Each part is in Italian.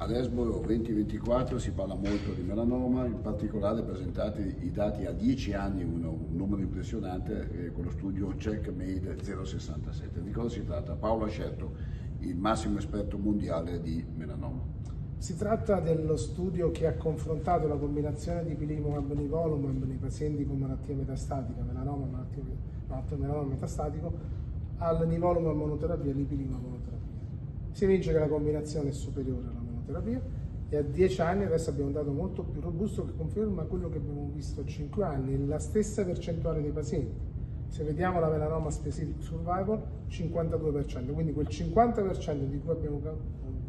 All'Espo 2024 si parla molto di melanoma, in particolare presentati i dati a 10 anni, un numero impressionante con lo studio CheckMate 067. Di cosa si tratta? Paolo ha scelto il massimo esperto mondiale di melanoma. Si tratta dello studio che ha confrontato la combinazione di ipilimumab e nivolumab nei pazienti con malattia metastatica, melanoma metastatico, al nivolumab monoterapia e all'ipilimumab monoterapia. Si evince che la combinazione è superiore alla monoterapia e a 10 anni adesso abbiamo un dato molto più robusto che conferma quello che abbiamo visto a 5 anni, la stessa percentuale dei pazienti. Se vediamo la melanoma specific survival, 52%, quindi quel 50% di cui abbiamo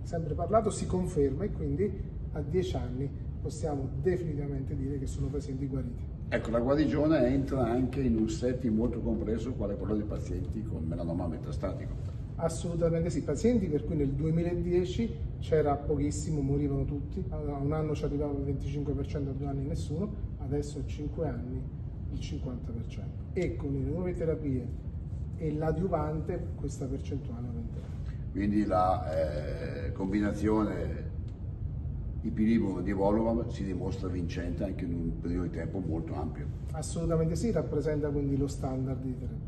sempre parlato si conferma e quindi a 10 anni possiamo definitivamente dire che sono pazienti guariti. Ecco, la guarigione entra anche in un setting molto compreso quale quello dei pazienti con melanoma metastatico. Assolutamente sì, pazienti per cui nel 2010 c'era pochissimo, morivano tutti, a un anno ci arrivava il 25%, a 2 anni nessuno, adesso a 5 anni il 50%. E con le nuove terapie e l'adiuvante questa percentuale aumenterà. Quindi la combinazione ipilimumab di nivolumab si dimostra vincente anche in un periodo di tempo molto ampio. Assolutamente sì, rappresenta quindi lo standard di terapia.